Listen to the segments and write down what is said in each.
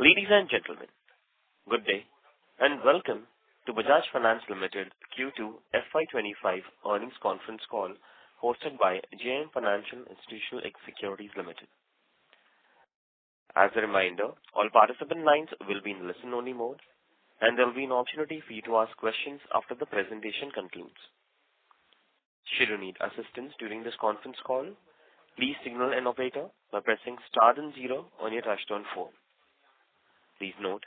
Ladies and gentlemen, good day and welcome to Bajaj Finance Limited Q2FY25 earnings conference call hosted by JM Financial Institutional Securities Limited. As a reminder, all participant lines will be in listen-only mode and there will be an opportunity for you to ask questions after the presentation concludes. Should you need assistance during this conference call, please signal an operator by pressing star and 0 on your touchtone phone. Please note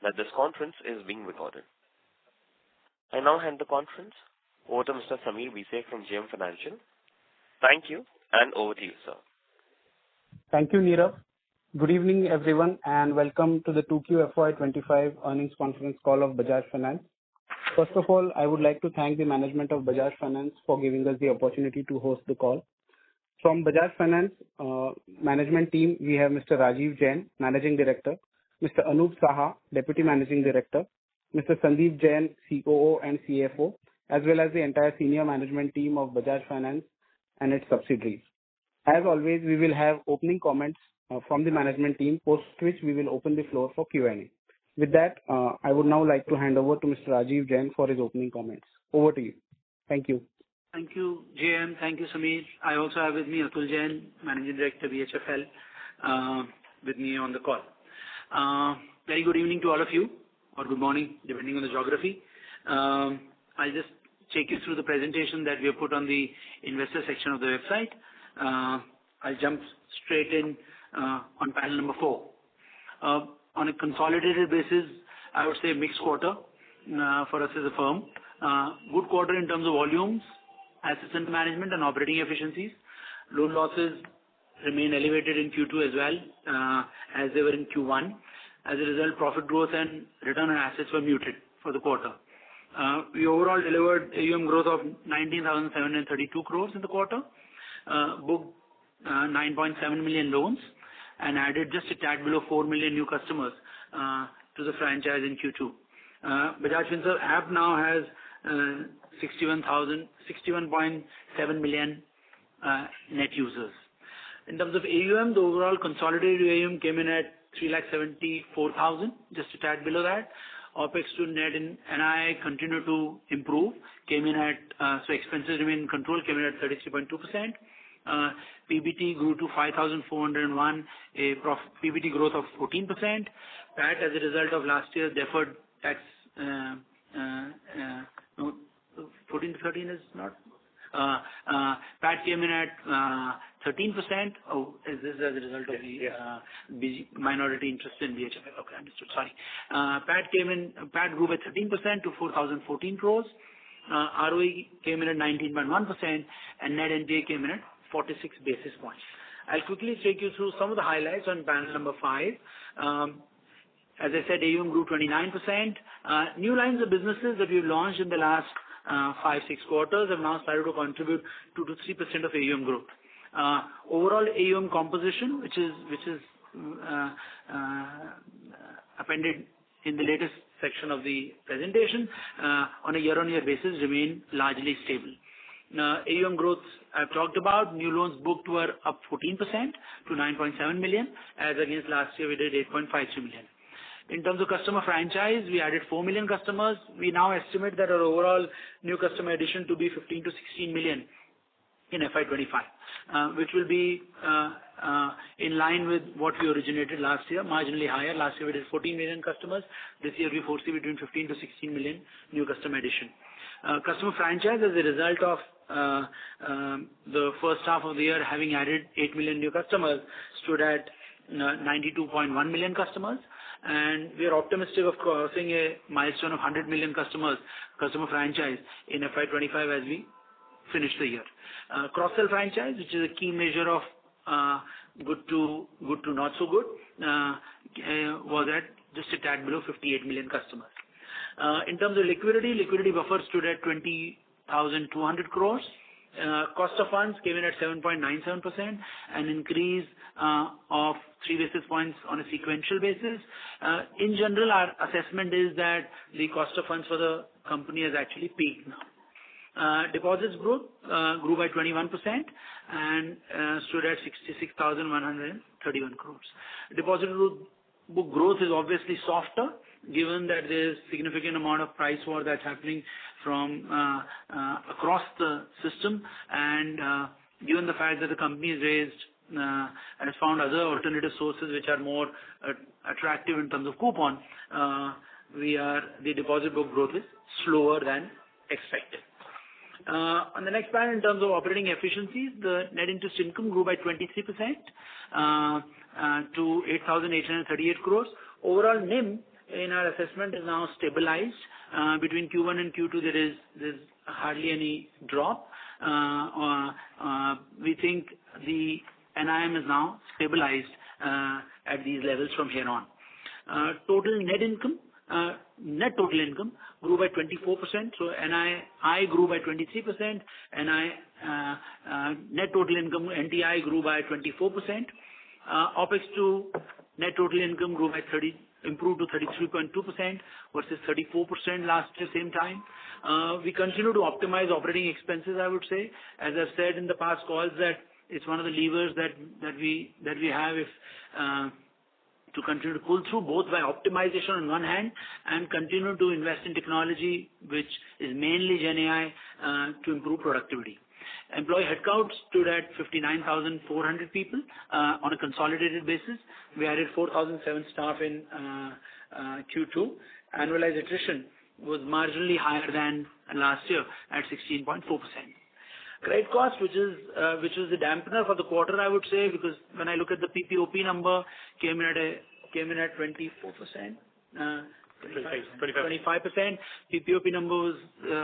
that this conference is being recorded. I now hand the conference over to Mr. Sameer Bhise from JM Financial. Thank you and over to you, sir. Thank you, Nirav. Good evening, everyone, and welcome to the 2QFY25 earnings conference call of Bajaj Finance. First of all, I would like to thank the management of Bajaj Finance for giving us the opportunity to host the call. From Bajaj Finance management team, we have Mr. Rajiv Jain, Managing Director, Mr. Anup Saha, Deputy Managing Director, Mr. Sandeep Jain, COO and CFO, as well as the entire senior management team of Bajaj Finance and its subsidiaries. As always, we will have opening comments from the management team, post which we will open the floor for Q&A. With that, I would now like to hand over to Mr. Rajiv Jain for his opening comments. Over to you. Thank you. Thank you, JM. Thank you, Sameer. I also have with me Atul Jain, Managing Director, BHFL, with me on the call. Very good evening to all of you, or good morning, depending on the geography. I'll just take you through the presentation that we have put on the investor section of the website. I'll jump straight in on panel number 4. On a consolidated basis, I would say mixed quarter for us as a firm. Good quarter in terms of volumes, assets under management and operating efficiencies. Loan losses remain elevated in Q2 as well as they were in Q1. As a result, profit growth and return on assets were muted for the quarter. We overall delivered AUM growth of 19,732 crores in the quarter, booked 9.7 million loans and added just a tad below 4 million new customers to the franchise in Q2. Bajaj Finserv app now has 61.7 million net users. In terms of AUM, the overall consolidated AUM came in at 3,74,000, just a tad below that. OPEX to net in NII continued to improve, came in at, so expenses remain in control, came in at 33.2%. PBT grew to 5,401, a PBT growth of 14%. PAT as a result of last year's deferred tax, 14 to 13 is not. PAT came in at 13%. Oh, is this as a result of the minority interest in BHFL? Okay, understood. Sorry. PAT grew by 13% to 4,014 crores. ROE came in at 19.1% and net NPA came in at 46 basis points. I'll quickly take you through some of the highlights on panel number 5. As I said, AUM grew 29%. New lines of businesses that we've launched in the last 5-6 quarters have now started to contribute 2 to 3% of AUM growth. Overall AUM composition, which is appended in the latest section of the presentation, on a year-on-year basis remain largely stable. AUM growth I've talked about. New loans booked were up 14% to 9.7 million, as against last year we did 8.53 million. In terms of customer franchise, we added 4 million customers. We now estimate that our overall new customer addition to be 15 to 16 million in FY25, which will be in line with what we originated last year, marginally higher. Last year we did 14 million customers. This year we foresee between 15 to 16 million new customer addition. Customer franchise as a result of the first half of the year having added 8 million new customers stood at 92.1 million customers, and we are optimistic of crossing a milestone of 100 million customer franchise in FY25 as we finish the year. Cross-sell franchise, which is a key measure of good to not so good, was at just a tad below 58 million customers. In terms of liquidity buffer stood at 20,200 crores. Cost of funds came in at 7.97%, an increase of 3 basis points on a sequential basis. In general, our assessment is that the cost of funds for the company has actually peaked now. Deposits grew by 21% and stood at 66,131 crores. Deposit growth book growth is obviously softer, given that there's significant amount of price war that's happening from across the system, and given the fact that the company has raised and has found other alternative sources which are more attractive in terms of coupon, the deposit book growth is slower than expected. On the next panel, in terms of operating efficiencies, the net interest income grew by 23% to 8,838 crores. Overall NIM in our assessment is now stabilized. Between Q1 and Q2, there's hardly any drop. We think the NIM is now stabilized at these levels from here on. Total net income, net total income grew by 24%. So NII grew by 23%. Net total income, NTI, grew by 24%. OPEX to net total income improved to 33.2% versus 34% last year same time. We continue to optimize operating expenses, I would say. As I've said in the past calls, that it's one of the levers that we have to continue to pull through, both by optimization on one hand and continue to invest in technology, which is mainly Gen AI, to improve productivity. Employee headcount stood at 59,400 people on a consolidated basis. We added 4,007 staff in Q2. Annualized attrition was marginally higher than last year at 16.4%. Credit cost, which is the dampener for the quarter, I would say, because when I look at the PPOP number, came in at 24%. 25%. PPOP number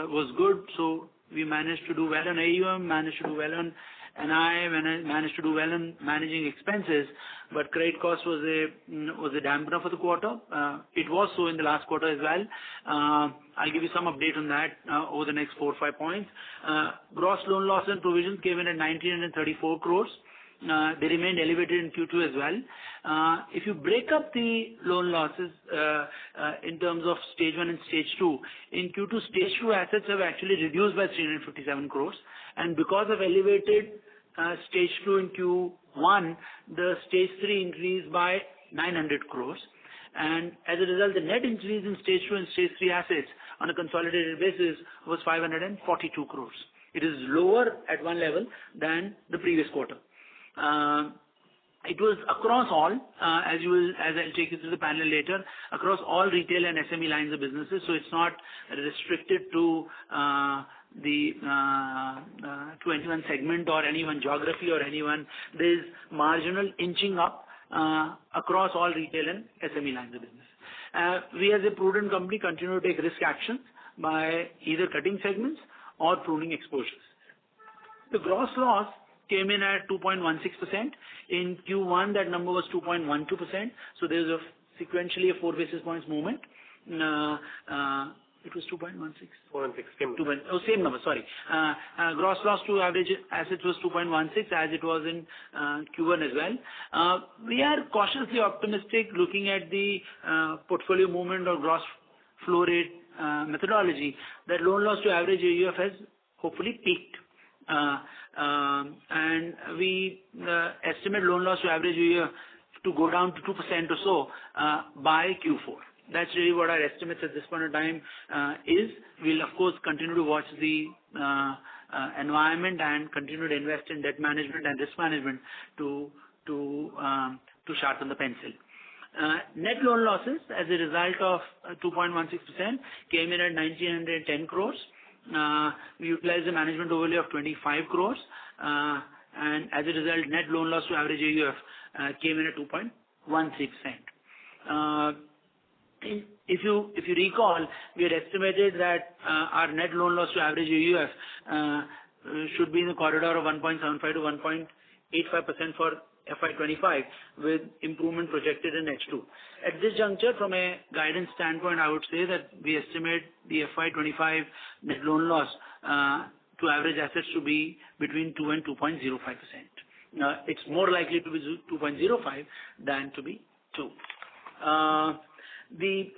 was good, so we managed to do well on AUM, managed to do well on NI, managed to do well on managing expenses, but credit cost was a dampener for the quarter. It was so in the last quarter as well. I'll give you some update on that over the next 4 or 5 points. Gross loan loss and provisions came in at 1,934 crores. They remained elevated in Q2 as well. If you break up the loan losses in terms of stage 1 and stage 2, in Q2, stage 2 assets have actually reduced by 357 crores. And because of elevated stage 2 in Q1, the stage 3 increased by 900 crores. And as a result, the net increase in stage 2 and stage 3 assets on a consolidated basis was 542 crores. It is lower at one level than the previous quarter. It was across all, as I'll take you through the panel later, across all retail and SME lines of businesses. So it's not restricted to any one segment or any one geography or anyone. There's marginal inching up across all retail and SME lines of business. We as a prudent company continue to take risk action by either cutting segments or pruning exposures. The gross loss came in at 2.16%. In Q1, that number was 2.12%. So there's sequentially a 4 basis points movement. It was 2.16. 4.16. Same number, sorry. Gross loss to average assets was 2.16 as it was in Q1 as well. We are cautiously optimistic looking at the portfolio movement or gross flow rate methodology that loan loss to average AUF has hopefully peaked. And we estimate loan loss to average AUF to go down to 2% or so by Q4. That's really what our estimates at this point in time is. We'll of course continue to watch the environment and continue to invest in debt management and risk management to sharpen the pencil. Net loan losses as a result of 2.16% came in at 1,910 crores. We utilized a management overlay of 25 crores, and as a result, net loan loss to average AUF came in at 2.13%. If you recall, we had estimated that our net loan loss to average AUF should be in the corridor of 1.75 to 1.85% for FY25, with improvement projected in H2. At this juncture, from a guidance standpoint, I would say that we estimate the FY25 net loan loss to average assets to be between 2 and 2.05%. It's more likely to be 2.05 than to be 2.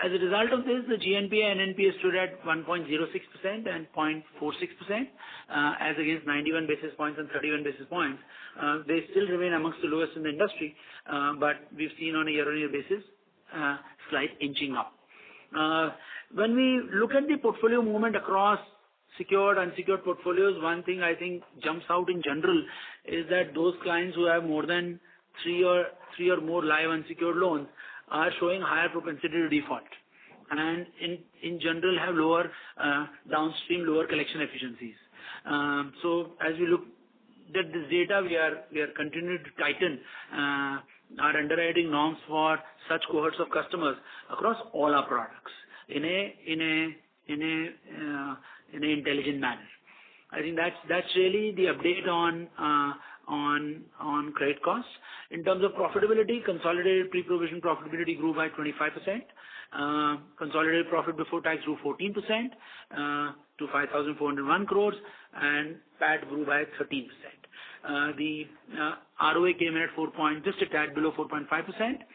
As a result of this, the GNPA and NPA stood at 1.06% and 0.46%, as against 91 basis points and 31 basis points. They still remain amongst the lowest in the industry, but we've seen on a year-on-year basis slight inching up. When we look at the portfolio movement across secured, unsecured portfolios, one thing I think jumps out in general is that those clients who have more than three or more live unsecured loans are showing higher propensity to default, and in general have lower downstream lower collection efficiencies. So as we look at this data, we are continuing to tighten our underwriting norms for such cohorts of customers across all our products in a intelligent manner. I think that's really the update on credit costs. In terms of profitability, consolidated pre-provision profitability grew by 25%. Consolidated profit before tax grew 14% to 5,401 crores, and PAT grew by 13%. The ROA came in at just a tad below 4.5%,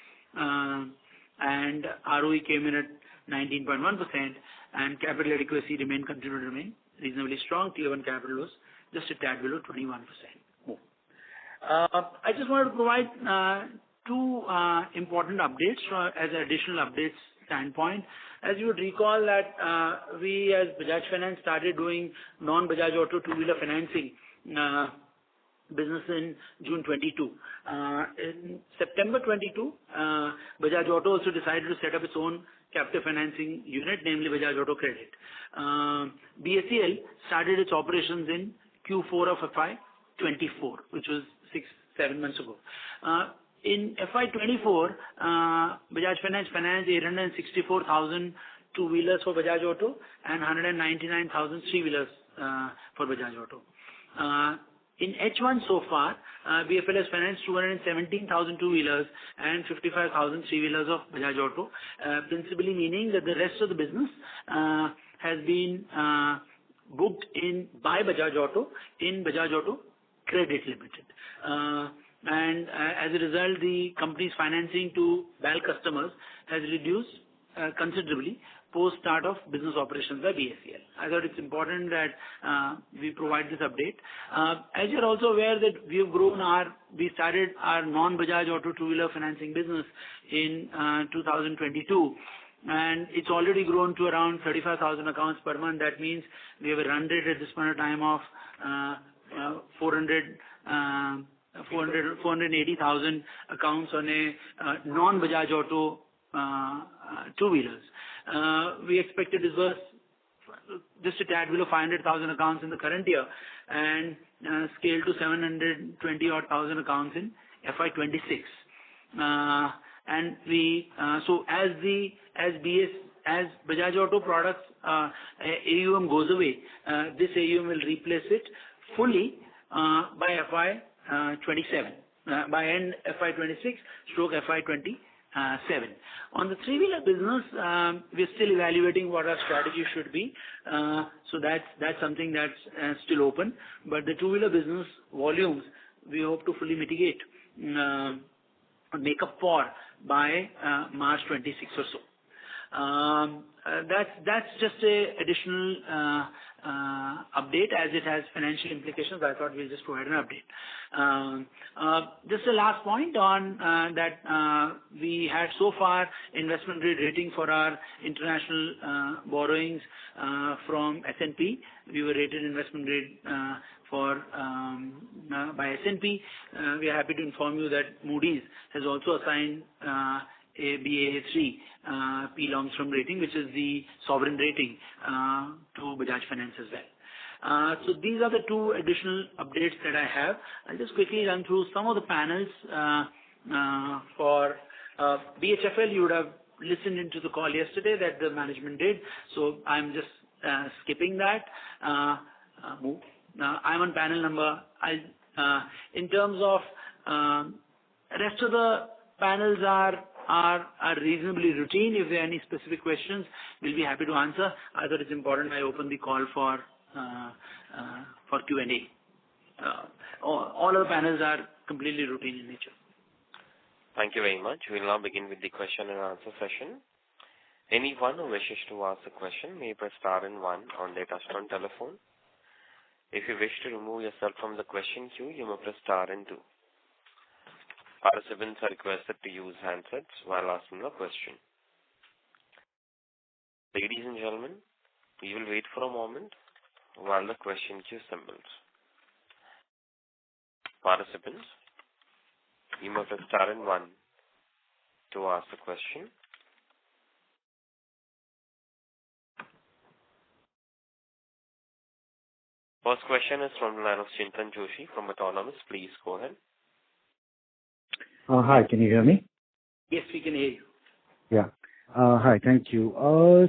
and ROE came in at 19.1%, and capital adequacy continued to remain reasonably strong. Tier 1 capital was just a tad below 21% more. I just wanted to provide two important updates as additional updates standpoint. As you would recall that we as Bajaj Finance started doing non-Bajaj Auto two-wheeler financing business in June 22. In September 22, Bajaj Auto also decided to set up its own captive financing unit, namely Bajaj Auto Credit. BACL started its operations in Q4 of FY24, which was 6-7 months ago. In FY24, Bajaj Finance financed 864,000 two-wheelers for Bajaj Auto and 199,000 three-wheelers for Bajaj Auto. In H1 so far, BFL has financed 217,000 two-wheelers and 55,000 three-wheelers of Bajaj Auto, principally meaning that the rest of the business has been booked by Bajaj Auto in Bajaj Auto Credit Limited. And as a result, the company's financing to BAL customers has reduced considerably post start of business operations by BACL. I thought it's important that we provide this update. As you're also aware that we started our non-Bajaj Auto two-wheeler financing business in 2022, and it's already grown to around 35,000 accounts per month. That means we have a run rate at this point of time of 480,000 accounts on a non-Bajaj Auto two-wheelers. We expect to disburse just a tad below 500,000 accounts in the current year and scale to 720,000 accounts in FY26. And so as Bajaj Auto products AUM goes away, this AUM will replace it fully by FY27, by end FY26 stroke FY27. On the three-wheeler business, we're still evaluating what our strategy should be. So that's something that's still open. But the two-wheeler business volumes, we hope to fully mitigate, make up for by March 26 or so. That's just a additional update as it has financial implications. I thought we'll just provide an update. Just a last point on that we had so far investment grade rating for our international borrowings from S&P. We were rated investment grade by S&P. We are happy to inform you that Moody's has also assigned a Baa3 P long-term rating, which is the sovereign rating to Bajaj Finance as well. So these are the two additional updates that I have. I'll just quickly run through some of the panels for BHFL. You would have listened into the call yesterday that the management did, so I'm just skipping that. I'm on panel number. In terms of rest of the panels are reasonably routine. If there are any specific questions, we'll be happy to answer. I thought it's important I open the call for Q&A. All of the panels are completely routine in nature. Thank you very much. We'll now begin with the question and answer session. Anyone who wishes to ask a question may press star and 1 on their touchtone telephone. If you wish to remove yourself from the question queue, you may press star and 2. Participants are requested to use handsets while asking a question. Ladies and gentlemen, we will wait for a moment while the question queue assembles. Participants, you must press star and one to ask the question. First question is from the line of Chintan Joshi from Autonomous. Please go ahead. Hi, can you hear me? Yes, we can hear you. Yeah. Hi, thank you.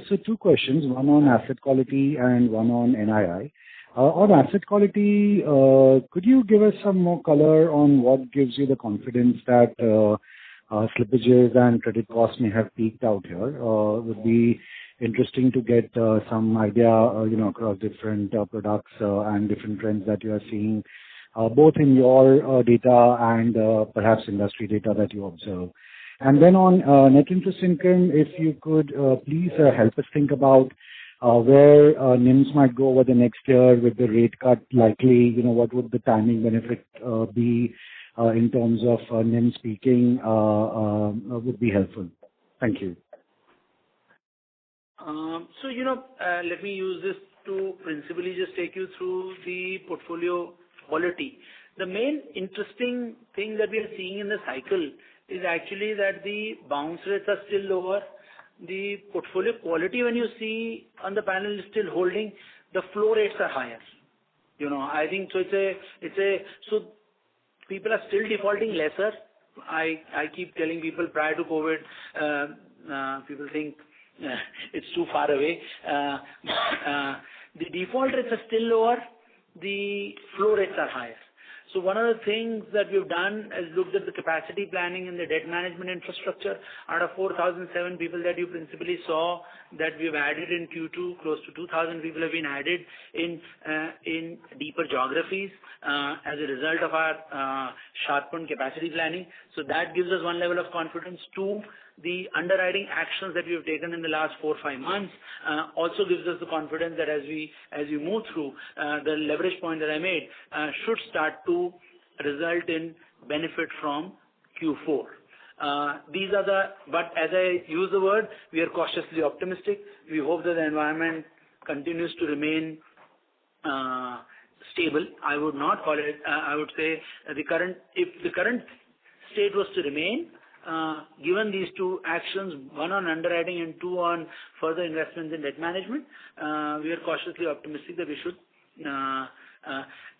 So two questions, one on asset quality and one on NII. On asset quality, could you give us some more color on what gives you the confidence that slippages and credit costs may have peaked out here? Would be interesting to get some idea, across different products and different trends that you are seeing, both in your data and perhaps industry data that you observe. And then on net interest income, if you could please help us think about where NIMs might go over the next year with the rate cut likely, what would the timing benefit be in terms of NIMs peaking would be helpful. Thank you. Let me use this to principally just take you through the portfolio quality. The main interesting thing that we are seeing in the cycle is actually that the bounce rates are still lower. The portfolio quality, when you see on the panel, is still holding. The flow rates are higher. I think so. So people are still defaulting lesser. I keep telling people prior to COVID, people think it's too far away. The default rates are still lower. The flow rates are higher. So one of the things that we've done is looked at the capacity planning and the debt management infrastructure. Out of 4,007 people that you principally saw that we've added in Q2, close to 2,000 people have been added in deeper geographies as a result of our sharpened capacity planning. So that gives us one level of confidence. Two, the underwriting actions that we have taken in the last 4 or 5 months also gives us the confidence that as we move through, the leverage point that I made should start to result in benefit from Q4. But as I use the word, we are cautiously optimistic. We hope that the environment continues to remain stable. I would not call it. I would say if the current state was to remain, given these two actions, one on underwriting and two on further investments in debt management, we are cautiously optimistic that we should.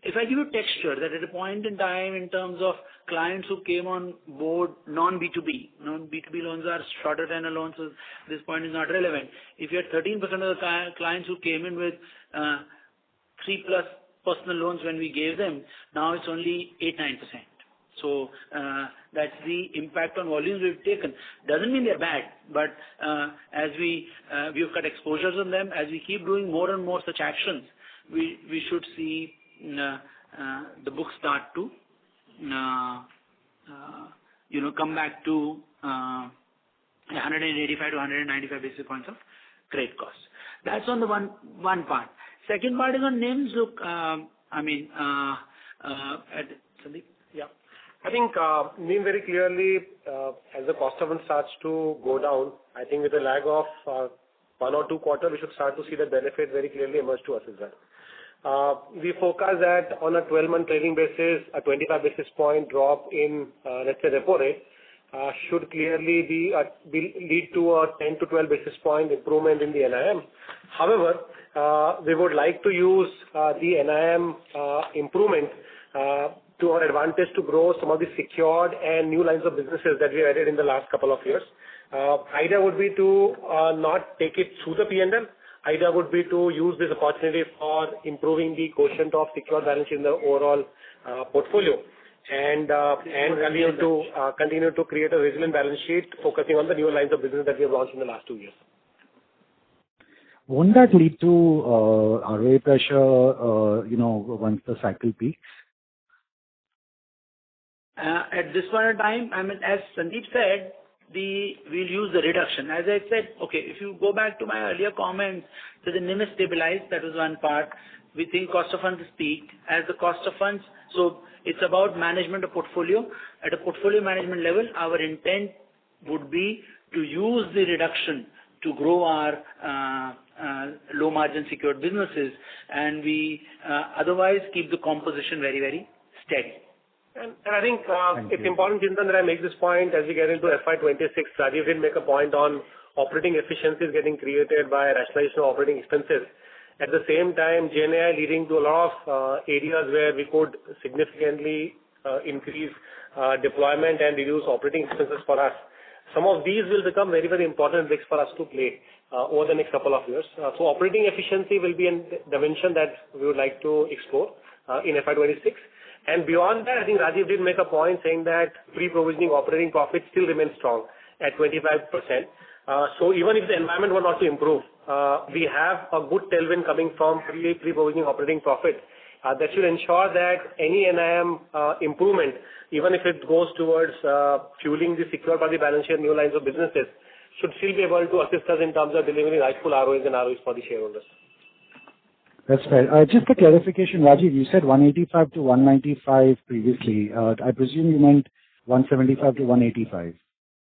If I give you texture, that at a point in time in terms of clients who came on board non-B2B loans are shorter tenor loans, so this point is not relevant. If you had 13% of the clients who came in with 3+ personal loans when we gave them, now it's only 8-9%. So that's the impact on volumes we've taken. Doesn't mean they're bad, but as we've cut exposures on them, as we keep doing more and more such actions, we should see the book start to come back to 185 to 195 basis points of credit costs. That's on the one part. Second part is on NIMs. Look, Sandeep, yeah. I think NIM very clearly, as the cost of funds starts to go down, I think with a lag of 1 or 2 quarters, we should start to see the benefit very clearly emerge to us as well. We forecast that on a 12-month trailing basis, a 25 basis point drop in, let's say, repo rate should clearly lead to a 10 to 12 basis point improvement in the NIM. However, we would like to use the NIM improvement to our advantage to grow some of the secured and new lines of businesses that we added in the last couple of years. Idea would be to not take it through the P&L. Idea would be to use this opportunity for improving the quotient of secured balance in the overall portfolio and continue to create a resilient balance sheet focusing on the newer lines of business that we have launched in the last 2 years. Won't that lead to ROA pressure, once the cycle peaks? At this point in time, as Sandeep said, we'll use the reduction. As I said, okay, if you go back to my earlier comments, so the NIM is stabilized, that was one part. We think cost of funds is peaked. As the cost of funds, so it's about management of portfolio. At a portfolio management level, our intent would be to use the reduction to grow our low margin secured businesses, and we otherwise keep the composition very, very steady. And I think it's important, Chintan, that I make this point as we get into FY26. Rajiv did make a point on operating efficiencies getting created by rationalization of operating expenses. At the same time, GenAI leading to a lot of areas where we could significantly increase deployment and reduce operating expenses for us. Some of these will become very, very important bricks for us to play over the next couple of years. So operating efficiency will be a dimension that we would like to explore in FY26. And beyond that, I think Rajiv did make a point saying that pre-provisioning operating profit still remains strong at 25%. So even if the environment were not to improve, we have a good tailwind coming from pre-provisioning operating profit that should ensure that any NIM improvement, even if it goes towards fueling the secured by the balance sheet new lines of businesses, should still be able to assist us in terms of delivering rightful ROAs and ROEs for the shareholders. That's fair. Just a clarification, Rajiv, you said 185 to 195 previously. I presume you meant 175 to 185.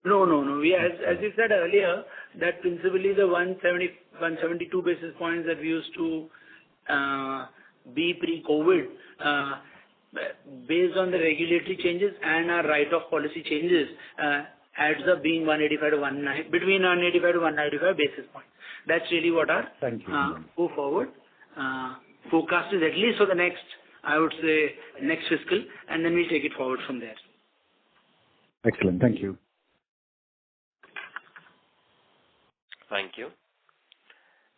No. We, as you said earlier, that principally the 172 basis points that we used to be pre-COVID, based on the regulatory changes and our write-off policy changes, adds up being 185 to 190, between 185 to 195 basis points. That's really what our go forward forecast is, at least for the next, I would say, next fiscal, and then we'll take it forward from there. Excellent. Thank you. Thank you.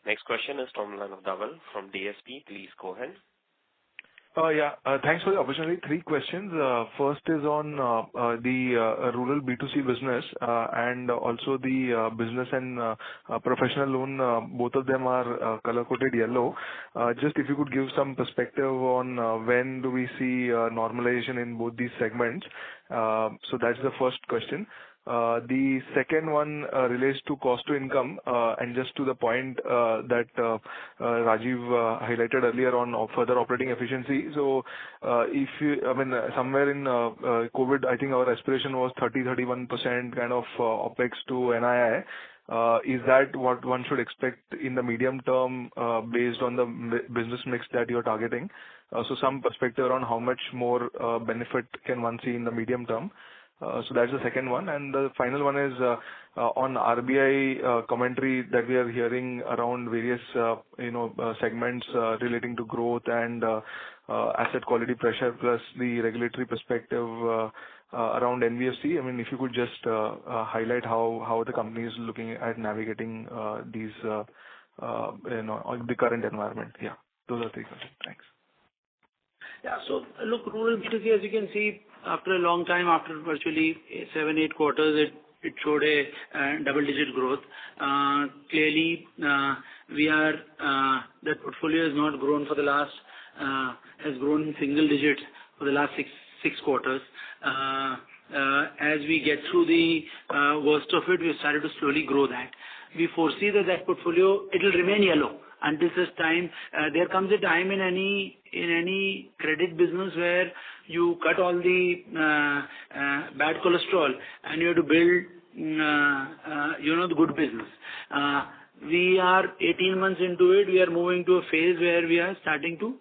Next question is from the line of Dhaval from DSP. Please go ahead. Thanks for the opportunity. 3 questions. First is on the rural B2C business and also the business and professional loan. Both of them are color-coded yellow. Just if you could give some perspective on when do we see normalization in both these segments. So that's the first question. The second one relates to cost to income, and just to the point that Rajiv highlighted earlier on further operating efficiency. So, somewhere in COVID, I think our aspiration was 30-31% kind of OPEX to NII. Is that what one should expect in the medium term based on the business mix that you're targeting? So some perspective on how much more benefit can one see in the medium term. So that's the second one. And the final one is on RBI commentary that we are hearing around various segments relating to growth and asset quality pressure, plus the regulatory perspective around NBFC. I mean, if you could just highlight how the company is looking at navigating these the current environment. Yeah, those are 3 questions. Thanks. Yeah. So look, rural B2C, as you can see, after a long time, after virtually 7-8 quarters, it showed a double-digit growth. Clearly, that portfolio has not grown for the last, has grown in single digits for the last six quarters. As we get through the worst of it, we started to slowly grow that. We foresee that portfolio, it will remain yellow until such time. There comes a time in any credit business where you cut all the bad cholesterol and you have to build the good business. We are 18 months into it. We are moving to a phase where we are starting to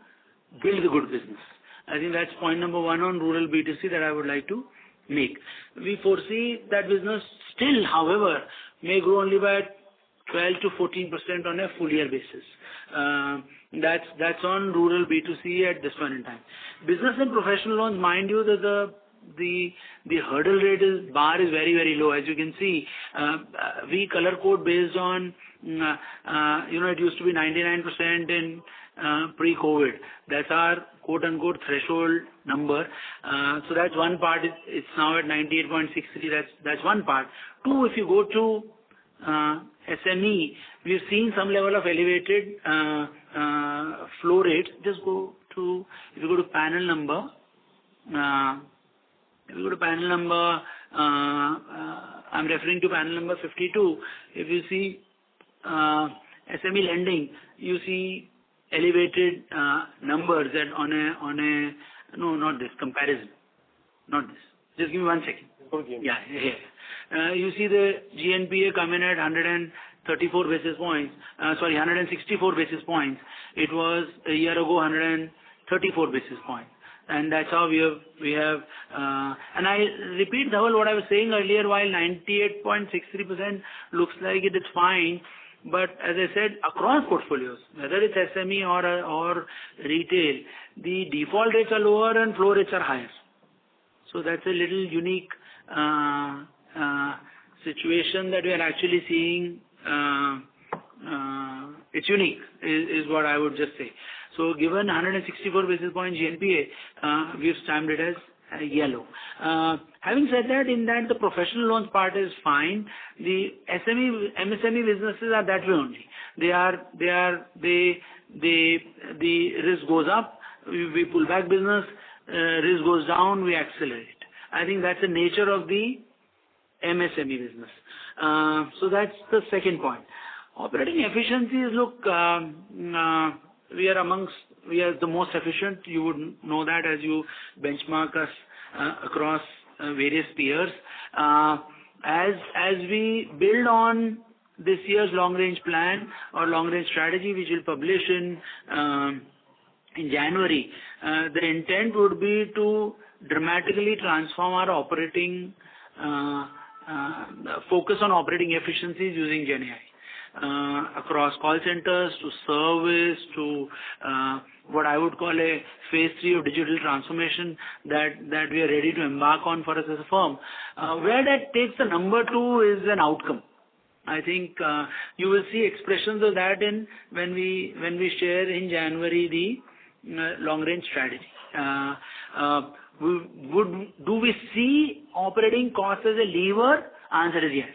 build the good business. I think that's point number 1 on rural B2C that I would like to make. We foresee that business still, however, may grow only by 12 to 14% on a full year basis. That's on rural B2C at this point in time. Business and professional loans, mind you, that the hurdle rate bar is very, very low. As you can see, we color code based on, it used to be 99% in pre-COVID. That's our quote-unquote threshold number. So that's one part. It's now at 98.63. That's one part. 2, if you go to SME, we've seen some level of elevated flow rates. If you go to panel number, I'm referring to panel number 52. If you see SME lending, you see elevated numbers that no, not this comparison, not this. Just give me 1 second. Okay. Yeah. You see the GNPA come in at 134 basis points. 164 basis points. It was a year ago 134 basis points. And that's how we have, and I repeat, Dhaval, what I was saying earlier, while 98.63% looks like it is fine, but as I said, across portfolios, whether it's SME or retail, the default rates are lower and flow rates are higher. So that's a little unique situation that we are actually seeing. It's unique, is what I would just say. So given 164 basis point GNPA, we've stamped it as yellow. Having said that, in that the professional loans part is fine. The MSME businesses are that way only. The risk goes up, we pull back business, risk goes down, we accelerate. I think that's the nature of the MSME business. So that's the second point. Operating efficiencies, look, we are the most efficient. You would know that as you benchmark us across various peers. As we build on this year's long-range plan or long-range strategy, which we'll publish in January, the intent would be to dramatically transform our operating, focus on operating efficiencies using GenAI. Across call centers to service to what I would call a phase 3 of digital transformation that we are ready to embark on for us as a firm. Where that takes the number to is an outcome. I think you will see expressions of that when we share in January the long range strategy. Do we see operating costs as a lever? Answer is yes.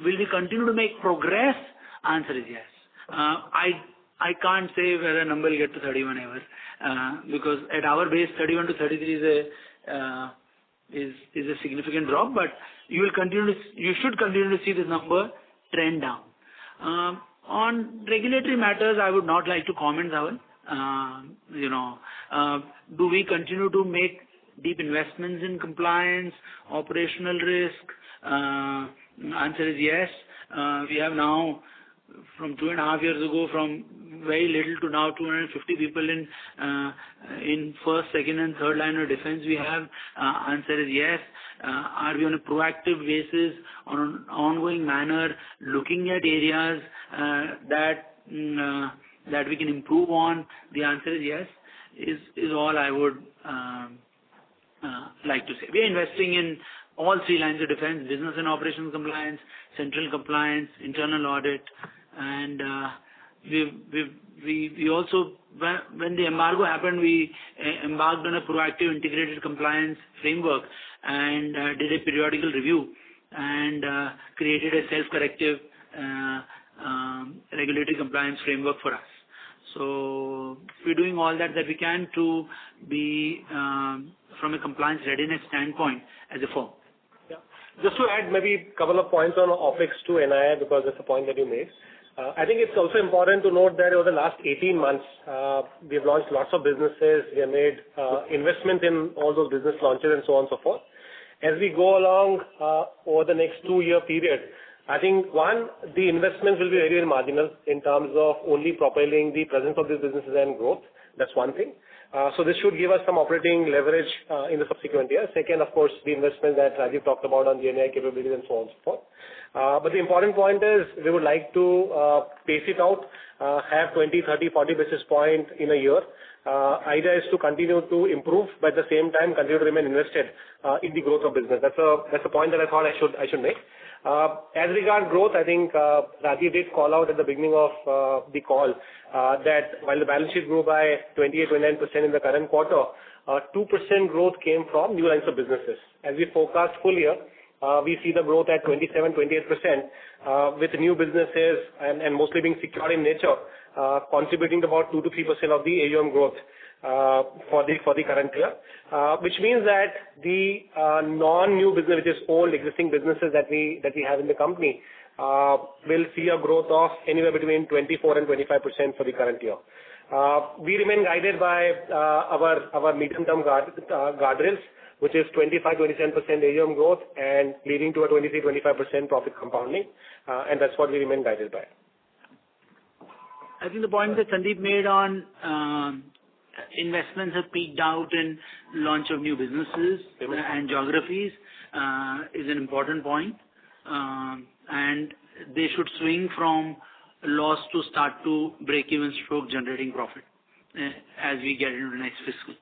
Will we continue to make progress? Answer is yes. I can't say whether number will get to 31 ever, because at our base 31 to 33 is a significant drop, but you should continue to see this number trend down. On regulatory matters, I would not like to comment, Dhaval. Do we continue to make deep investments in compliance, operational risk? Answer is yes. We have now, from 2.5 years ago, from very little to now 250 people in first, second and third line of defense we have. Answer is yes. Are we on a proactive basis, on an ongoing manner, looking at areas that we can improve on? The answer is yes, is all I would like to say. We are investing in all 3 lines of defense: business and operations compliance, central compliance, internal audit, and we also, when the embargo happened, we embarked on a proactive integrated compliance framework and did a periodical review and created a self-corrective regulatory compliance framework for us. So we're doing all that we can to be from a compliance readiness standpoint as a firm. Just to add maybe a couple of points on OpEx to NII, because that's a point that you made. I think it's also important to note that over the last 18 months, we have launched lots of businesses. We have made investment in all those business launches and so on and so forth. As we go along over the next 2-year period, I think one, the investments will be very, very marginal in terms of only propelling the presence of these businesses and growth. That's one thing. So this should give us some operating leverage in the subsequent years. Second, of course, the investment that Rajiv talked about on GenAI capabilities and so on and so forth. But the important point is we would like to pace it out, have 20, 30, 40 basis point in a year. Idea is to continue to improve, but at the same time continue to remain invested in the growth of business. That's a point that I thought I should make. As regard growth, I think Rajiv did call out at the beginning of the call that while the balance sheet grew by 28-29% in the current quarter, 2% growth came from new lines of businesses. As we forecast full year, we see the growth at 27-28%, with new businesses and mostly being secure in nature, contributing about 2 to 3% of the AUM growth for the current year, which means that the non-new business, which is old existing businesses that we have in the company, will see a growth of anywhere between 24 and 25% for the current year. We remain guided by our medium-term guardrails, which is 25-27% AUM growth and leading to a 23-25% profit compounding, and that's what we remain guided by. I think the point that Sandeep made on investments have peaked out in launch of new businesses and geographies is an important point, and they should swing from loss to start to break even stroke generating profit as we get into the next fiscal.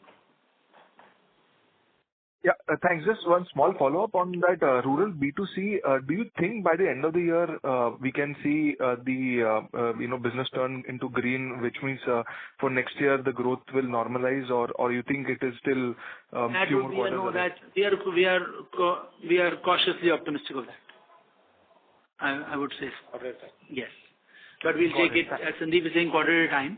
Yeah, thanks. Just one small follow-up on that rural B2C. Do you think by the end of the year we can see the business turn into green, which means for next year the growth will normalize, or you think it is still few more quarters away? We are cautiously optimistic of that. I would say so. Okay. Yes, but we'll take it, as Sandeep is saying, quarter at a time.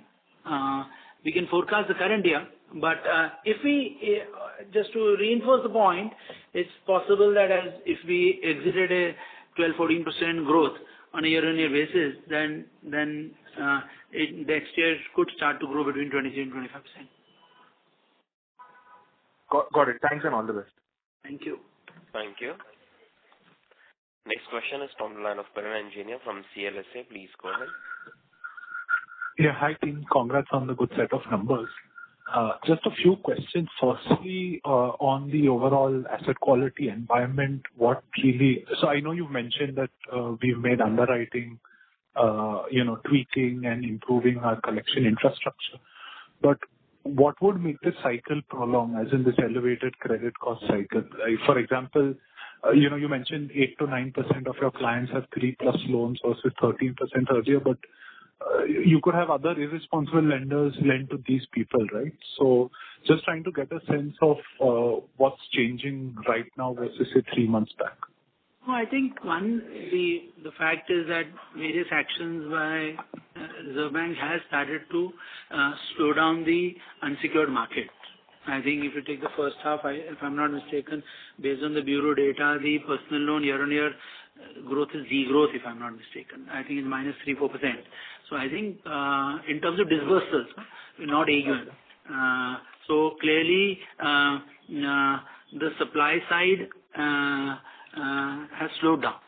We can forecast the current year, but if we just to reinforce the point, it's possible that if we exited a 12-14% growth on a year-on-year basis, then next year could start to grow between 23 and 25%. Got it. Thanks and all the best. Thank you. Thank you. Next question is from the line of Piran Engineer from CLSA. Please go ahead. Yeah, hi team. Congrats on the good set of numbers. Just a few questions. Firstly, on the overall asset quality environment, so I know you've mentioned that we've made underwriting, tweaking and improving our collection infrastructure. But what would make this cycle prolong, as in this elevated credit cost cycle? For example, you mentioned 8 to 9% of your clients have 3+ loans versus 13% earlier, but you could have other irresponsible lenders lend to these people, right? So just trying to get a sense of what's changing right now versus say 3 months back. No, I think the fact is that various actions by Reserve Bank has started to slow down the unsecured market. I think if you take the first half, if I'm not mistaken, based on the bureau data, the personal loan year-on-year growth is degrowth, if I'm not mistaken. I think it's minus 3-4%. So I think in terms of disbursements, not AUM. So clearly the supply side has slowed down.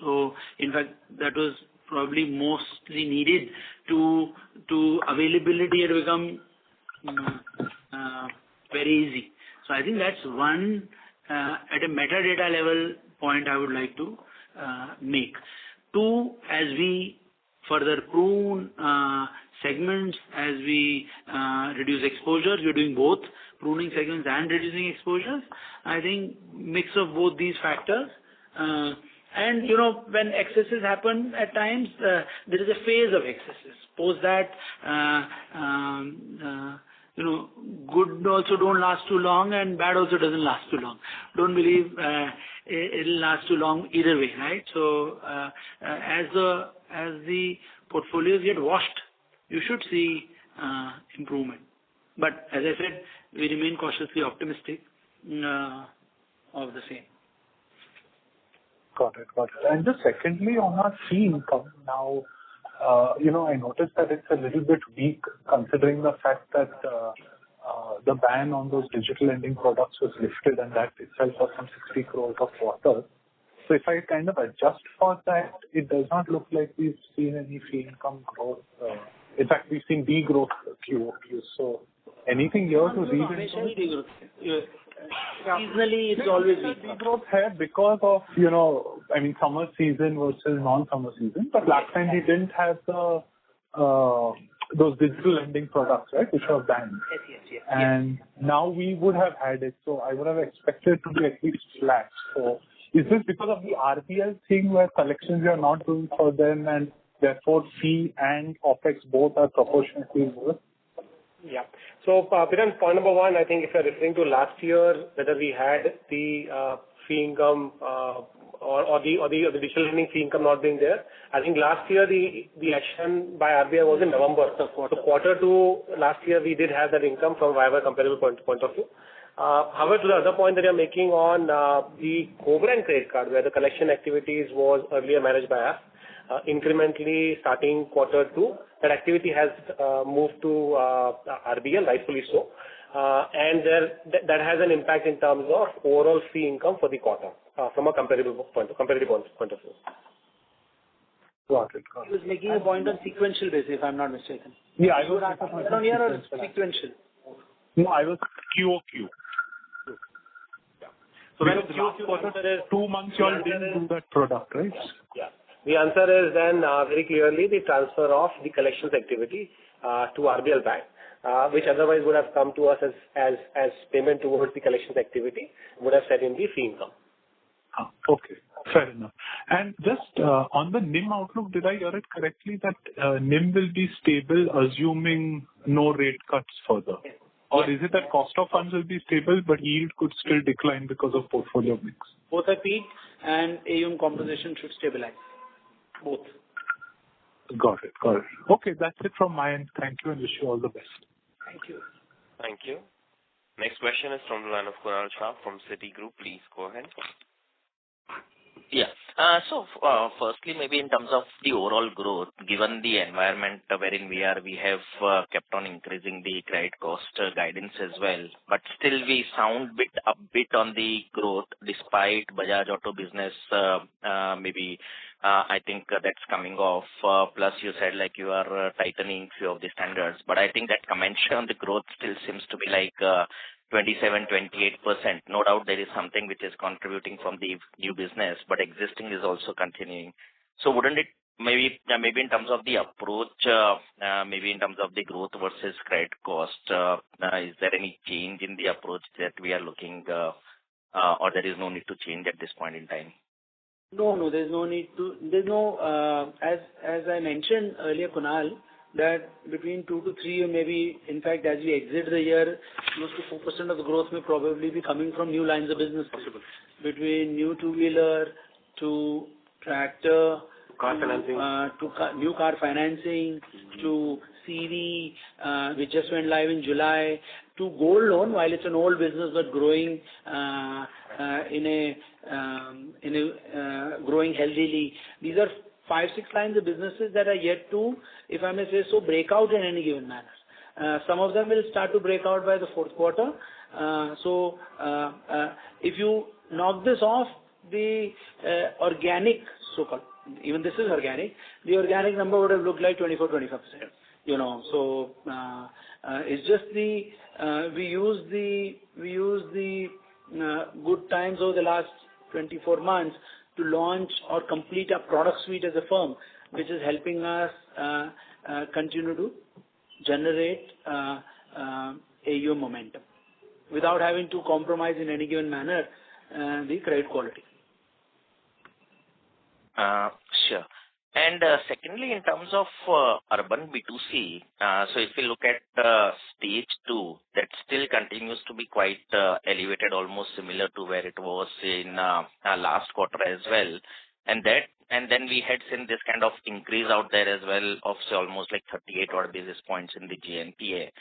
So in fact, that was probably mostly needed to availability had become very easy. So I think that's one at a metadata level point I would like to make. Two, as we further prune segments, as we reduce exposures, we're doing both pruning segments and reducing exposures. I think mix of both these factors. And when excesses happen at times, there is a phase of excesses. Post that, good also don't last too long, and bad also doesn't last too long. Don't believe it'll last too long either way, right? So as the portfolios get washed, you should see improvement. But as I said, we remain cautiously optimistic of the same. Got it. And just secondly, on our fee income now, I noticed that it's a little bit weak considering the fact that the ban on those digital lending products was lifted, and that itself was some 60 crores a quarter. So if I kind of adjust for that, it does not look like we've seen any fee income growth. In fact, we've seen degrowth QOQ. So anything here to read into? Seasonally, it's always degrowth here because of, summer season versus non-summer season. But last time we didn't have those digital lending products, right, which were banned. Yes. And now we would have had it. So I would have expected to be at least flat. So is this because of the RBL thing where collections are not doing for them and therefore fee and OPEX both are proportionately lower? Yeah. So, Piran, point number one, I think if you're referring to last year, whether we had the fee income or the digital lending fee income not being there. I think last year the action by RBI was in November. So quarter two last year we did have that income from viable comparable point of view. However, to the other point that you're making on the co-brand credit card, where the collection activities was earlier managed by us, incrementally starting quarter two, that activity has moved to RBL, rightfully so. And that has an impact in terms of overall fee income for the quarter from a comparative point of view. Got it. He was making a point on sequential basis, if I'm not mistaken. Yeah, I was on year or sequential? No, I was QOQ. So when last quarter is 2 months you all didn't do that product, right? Yeah. The answer is then very clearly the transfer of the collections activity to RBL Bank, which otherwise would have come to us as payment towards the collections activity, would have set in the fee income. Okay, fair enough. And just on the NIM outlook, did I hear it correctly that NIM will be stable assuming no rate cuts further? Yes. Or is it that cost of funds will be stable but yield could still decline because of portfolio mix? Both are peaked and AUM composition should stabilize. Both. Got it. Okay, that's it from my end. Thank you and wish you all the best. Thank you. Thank you. Next question is from the line of Kunal Shah from Citigroup. Please go ahead. Yeah. So, firstly, maybe in terms of the overall growth, given the environment wherein we are, we have kept on increasing the credit cost guidance as well. But still, we sound bit upbeat on the growth despite Bajaj Auto business. Maybe I think that's coming off. Plus, you said like you are tightening few of the standards. But I think that commentary on the growth still seems to be like 27-28%. No doubt there is something which is contributing from the new business, but existing is also continuing. So wouldn't it maybe in terms of the approach, maybe in terms of the growth versus credit cost, is there any change in the approach that we are looking, or there is no need to change at this point in time? No, there's no need to. There's no, as I mentioned earlier, Kunal, that between 2 to 3 or maybe, in fact, as we exit the year, close to 4% of the growth may probably be coming from new lines of business. Possible. Between new two-wheeler to tractor, car financing, to new car financing, to CV, which just went live in July, to gold loan, while it's an old business but growing growing healthily. These are 5-6 lines of businesses that are yet to, if I may say so, break out in any given manner. Some of them will start to break out by the fourth quarter. So if you knock this off, the organic, so-called, even this is organic, the organic number would have looked like 24-25%. You know, so it's just we use the good times over the last 24 months to launch or complete a product suite as a firm, which is helping us continue to generate AUM momentum without having to compromise in any given manner the credit quality. Sure. And secondly, in terms of urban B2C, so if you look at stage 2, that still continues to be quite elevated, almost similar to where it was in last quarter as well. And then we had seen this kind of increase out there as well of say almost like 38 odd basis points in the GNPA.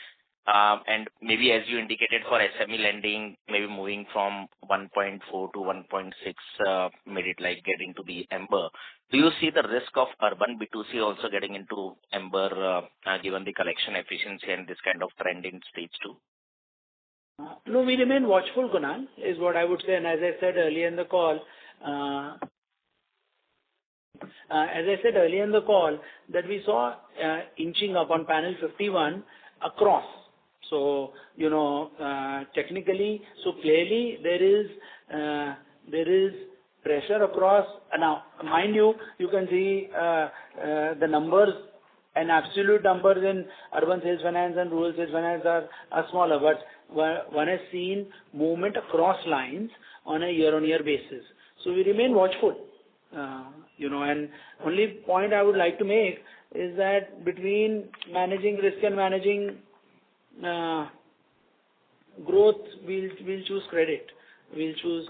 And maybe as you indicated for SME lending, maybe moving from 1.4 to 1.6 made it like getting to the amber. Do you see the risk of urban B2C also getting into amber given the collection efficiency and this kind of trend in stage 2? No, we remain watchful, Kunal, is what I would say. And as I said earlier in the call, that we saw inching up on panel 51 across. So, you know, technically, so clearly there is pressure across. Now, mind you, you can see the numbers and absolute numbers in urban sales finance and rural sales finance are smaller, but one has seen movement across lines on a year-on-year basis. So we remain watchful. You know, and only point I would like to make is that between managing risk and managing growth, we'll choose credit. We'll choose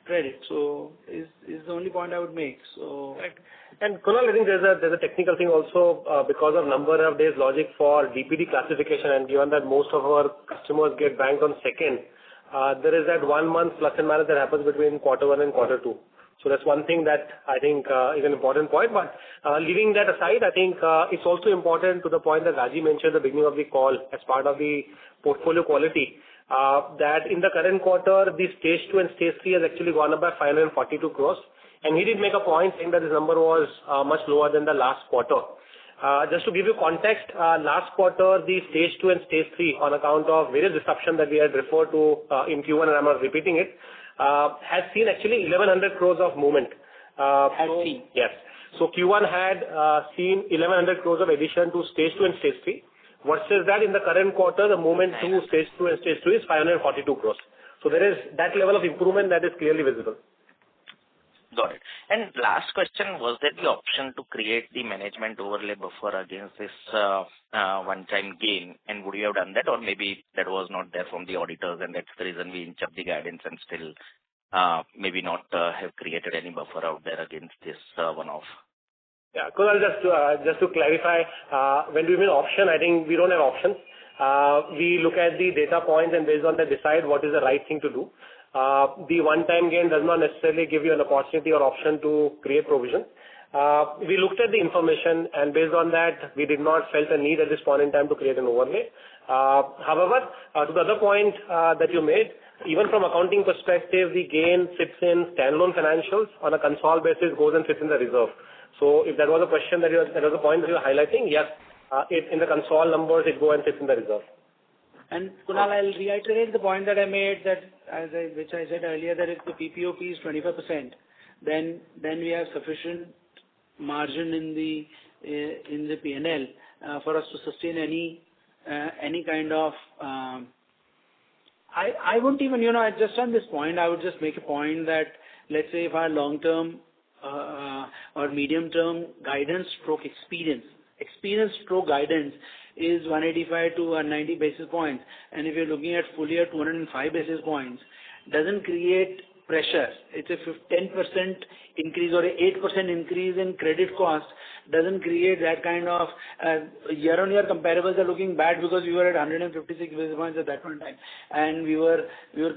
credit. So is the only point I would make. So right. And Kunal, I think there's a technical thing also because of number of days logic for DPD classification, and given that most of our customers get banked on second, there is that 1 month plus and minus that happens between quarter one and quarter two. So that's one thing that I think is an important point. But leaving that aside, I think it's also important to the point that Raji mentioned at the beginning of the call as part of the portfolio quality, that in the current quarter, the stage 2 and stage 3 has actually gone up by 542 crores. And he did make a point saying that this number was much lower than the last quarter. Just to give you context, last quarter, the stage 2 and stage 3 on account of various disruption that we had referred to in Q1, and I'm not repeating it, has seen actually 1100 crores of movement. Yes. So Q1 had seen 1100 crores of addition to stage 2 and stage 3. Versus that in the current quarter, the movement to stage 2 and stage 3 is 542 crores. So there is that level of improvement that is clearly visible. Got it. And last question, was there the option to create the management overlay buffer against this one-time gain? And would you have done that, or maybe that was not there from the auditors, and that's the reason we inch up the guidance and still maybe not have created any buffer out there against this one-off? Yeah, Kunal, just to clarify, when we mean option, I think we don't have options. We look at the data points and based on that decide what is the right thing to do. The one-time gain does not necessarily give you an opportunity or option to create provision. We looked at the information, and based on that, we did not felt a need at this point in time to create an overlay. However, to the other point that you made, even from accounting perspective, the gain sits in standalone financials. On a consolidated basis, goes and sits in the reserve. So if that was a question that was a point that you were highlighting, yes, in the consol numbers, it go and sits in the reserve. And Kunal, I'll reiterate the point that I made, that which I said earlier, that if the PPOP is 25%, then we have sufficient margin in the P&L for us to sustain any kind of. I won't even, just on this point, I would just make a point that let's say if our long-term or medium-term guidance stroke experience stroke guidance is 185 to 190 basis points, and if you're looking at full year 205 basis points, doesn't create pressure. It's a 10% increase or a 8% increase in credit cost, doesn't create that kind of year-on-year comparables are looking bad because we were at 156 basis points at that point in time, and we were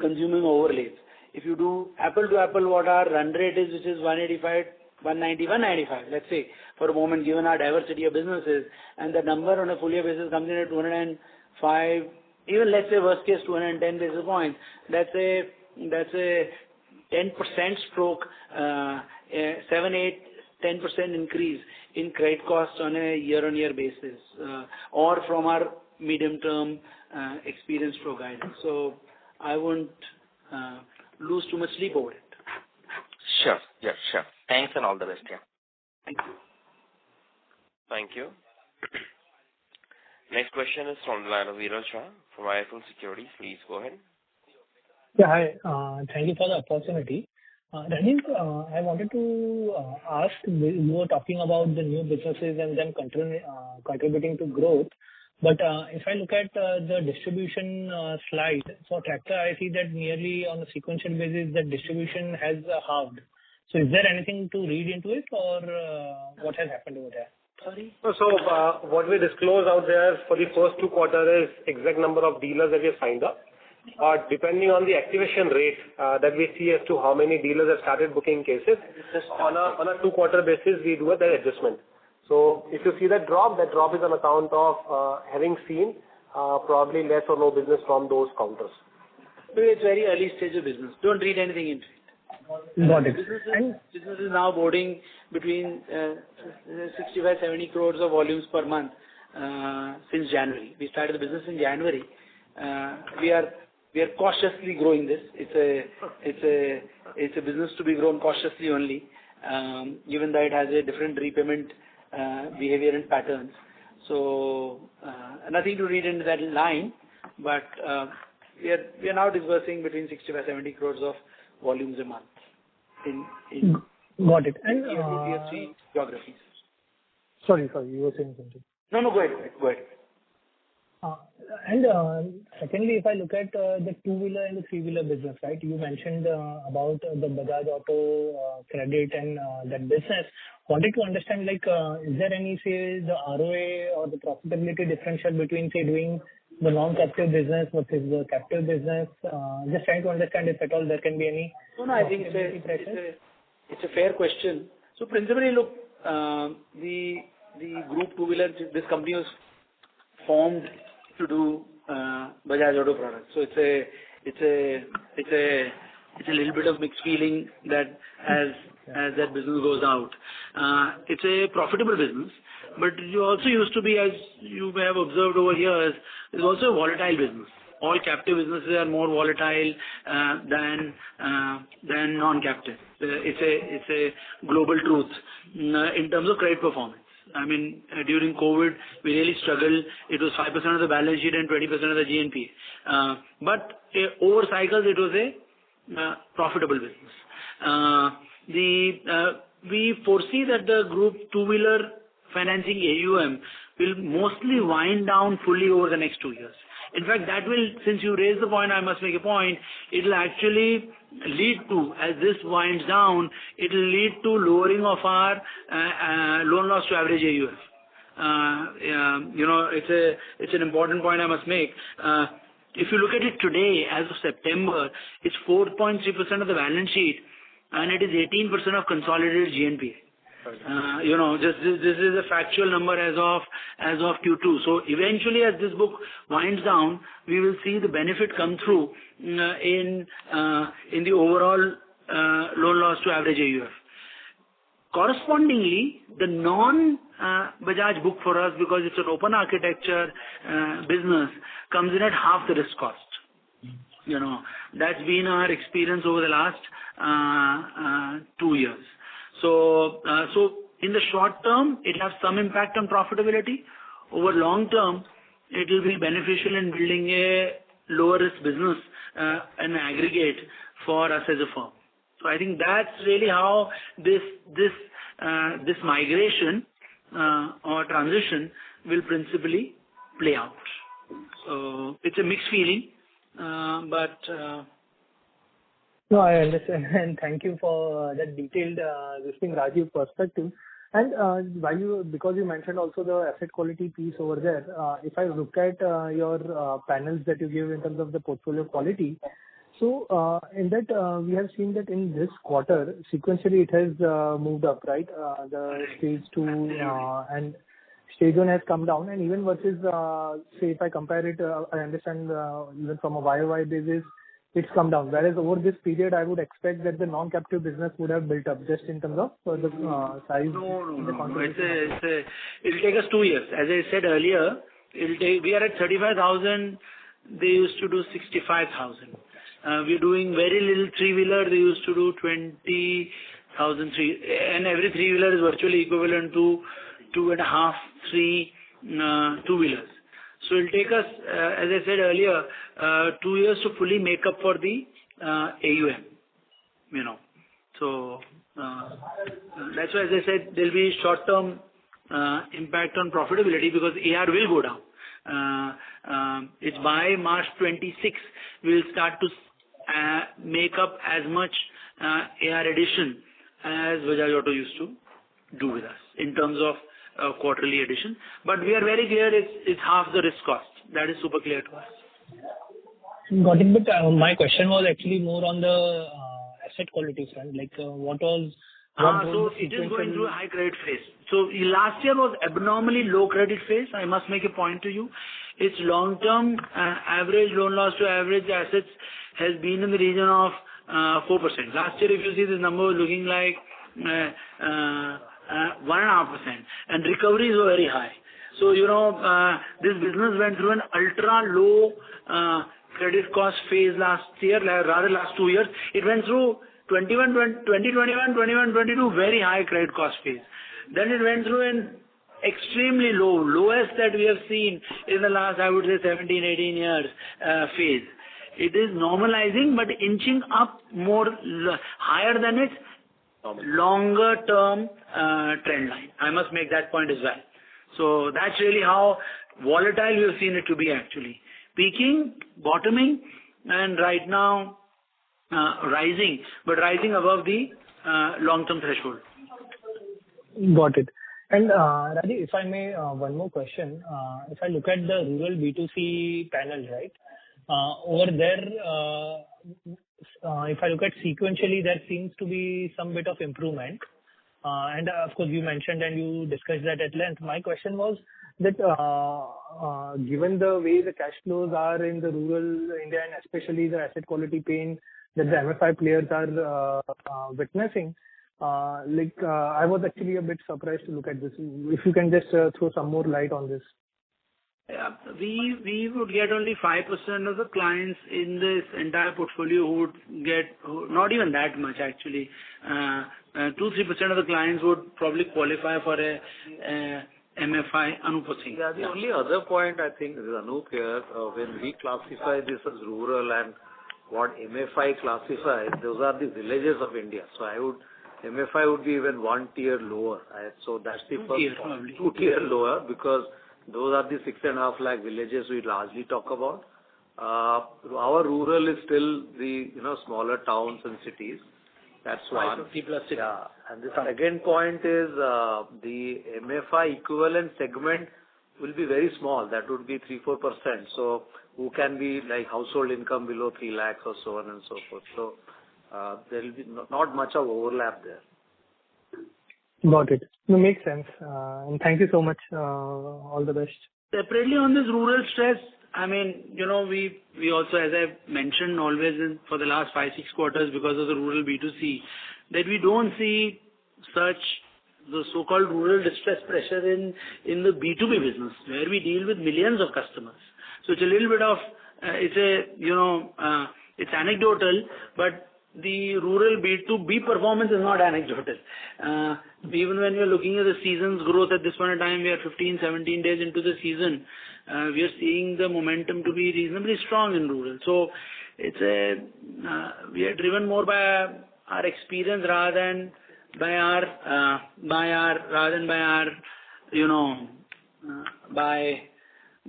consuming overlays. If you do apple to apple, what our run rate is, which is 185, 190, 195, let's say, for a moment, given our diversity of businesses, and the number on a full year basis comes in at 205, even let's say worst case 210 basis points, that's a 10% stroke, 7, 8, 10% increase in credit costs on a year-on-year basis, or from our medium-term experience stroke guidance. So I won't lose too much sleep over it. Sure. Yeah, sure. Thanks and all the best. Yeah. Thank you. Thank you. Next question is from the line of Viral Shah from IIFL Securities. Please go ahead. Yeah, hi. Thank you for the opportunity. Rajiv, I wanted to ask, you were talking about the new businesses and them contributing to growth. But if I look at the distribution slide for tractor, I see that nearly on a sequential basis, the distribution has halved. So is there anything to read into it, or what has happened over there? Sorry? So what we disclose out there for the first 2 quarters is exact number of dealers that we have signed up. Depending on the activation rate that we see as to how many dealers have started booking cases, on a 2-quarter basis, we do that adjustment. So if you see that drop is on account of having seen probably less or no business from those counters. It's very early stage of business. Don't read anything into it. Got it. Business is now boarding between 65-70 crores of volumes per month since January. We started the business in January. We are cautiously growing this. It's a business to be grown cautiously only, given that it has a different repayment behavior and patterns. So nothing to read into that line, but we are now disbursing between 65-70 crores of volumes a month in Got it. And tier 3 geographies. Sorry, you were saying something. No, go ahead. And secondly, if I look at the two-wheeler and the three-wheeler business, right? You mentioned about the Bajaj Auto credit and that business. Wanted to understand, like, is there any, say, the ROA or the profitability differential between, say, doing the non-captive business versus the captive business? Just trying to understand if at all there can be any. No, I think it's a fair question. So principally, look, the group two-wheeler, this company was formed to do Bajaj Auto products. So it's a little bit of mixed feeling that as that business goes out, it's a profitable business, but it also used to be, as you may have observed over years, it's also a volatile business. All captive businesses are more volatile than non-captive. It's a global truth in terms of credit performance. I mean, during COVID, we really struggled. It was 5% of the balance sheet and 20% of the GNP. But over cycles, it was a profitable business. We foresee that the group two-wheeler financing AUM will mostly wind down fully over the next 2 years. In fact, that will, since you raised the point, I must make a point, it will actually lead to, as this winds down, it will lead to lowering of our loan loss to average AUM. It's an important point I must make. If you look at it today, as of September, it's 4.3% of the balance sheet, and it is 18% of consolidated GNPA. This is a factual number as of Q2. So eventually, as this book winds down, we will see the benefit come through in the overall loan loss to average AUF. Correspondingly, the non-Bajaj book for us, because it's an open architecture business, comes in at half the risk cost. That's been our experience over the last 2 years. So in the short term, it has some impact on profitability. Over long term, it will be beneficial in building a lower risk business and aggregate for us as a firm. So I think that's really how this migration or transition will principally play out. So it's a mixed feeling, but. No, I understand, and thank you for that detailed listing, Rajiv, perspective. And because you mentioned also the asset quality piece over there, if I look at your panels that you give in terms of the portfolio quality, so in that we have seen that in this quarter, sequentially it has moved up, right? The stage 2 and stage 1 has come down, and even versus, say, if I compare it, I understand even from a YOY basis, it's come down. Whereas over this period, I would expect that the non-captive business would have built up just in terms of the size. No. It'll take us 2 years. As I said earlier, we are at 35,000. They used to do 65,000. We're doing very little three-wheeler. They used to do 20,000 and every three-wheeler is virtually equivalent to 2.5, 3 two-wheelers. So it'll take us, as I said earlier, 2 years to fully make up for the AUM. So that's why, as I said, there'll be short-term impact on profitability because AR will go down. It's by March 26, we'll start to make up as much AR addition as Bajaj Auto used to do with us in terms of quarterly addition. But we are very clear it's half the risk cost. That is super clear to us. Got it. But my question was actually more on the asset quality front. Like what was... So it is going through a high credit phase. So last year was abnormally low credit phase. I must make a point to you. Its long-term average loan loss to average assets has been in the region of 4%. Last year, if you see this number was looking like 1.5%, and recoveries were very high. So this business went through an ultra low credit cost phase last year, rather last 2 years. It went through 2021, 22 very high credit cost phase. Then it went through an extremely lowest that we have seen in the last, I would say, 17, 18 years phase. It is normalizing, but inching up more higher than its longer term trend line. I must make that point as well. So that's really how volatile we have seen it to be actually. Peaking, bottoming, and right now rising, but rising above the long-term threshold. Got it. And Rajeev, if I may, one more question. If I look at the rural B2C panel, right, over there, if I look at sequentially, there seems to be some bit of improvement. And of course, you mentioned and you discussed that at length. My question was that given the way the cash flows are in the rural India and especially the asset quality pain that the MFI players are witnessing, I was actually a bit surprised to look at this. If you can just throw some more light on this. Yeah, we would get only 5% of the clients in this entire portfolio who would get, not even that much actually. 2-3% of the clients would probably qualify for a MFI. Anup Singh. Yeah, the only other point I think is Anup here, when we classify this as rural and what MFI classifies, those are the villages of India. So MFI would be even one tier lower. So that's the first point. 2 tier lower, because those are the 6.5 lakh villages we largely talk about. Our rural is still the smaller towns and cities. That's one. 550 plus cities. Yeah. And the second point is the MFI equivalent segment will be very small. That would be 3-4%. So who can be like household income below 3 lakhs or so on and so forth. So there will be not much of overlap there. Got it. No, makes sense. And thank you so much. All the best. Separately on this rural stress, I mean, we also, as I mentioned always for the last 5-6 quarters because of the rural B2C, that we don't see such the so-called rural distress pressure in the B2B business where we deal with millions of customers. So it's a little bit of, it's anecdotal, but the rural B2B performance is not anecdotal. Even when we are looking at the season's growth at this point in time, we are 15-17 days into the season. We are seeing the momentum to be reasonably strong in rural. So it's we are driven more by our experience rather than by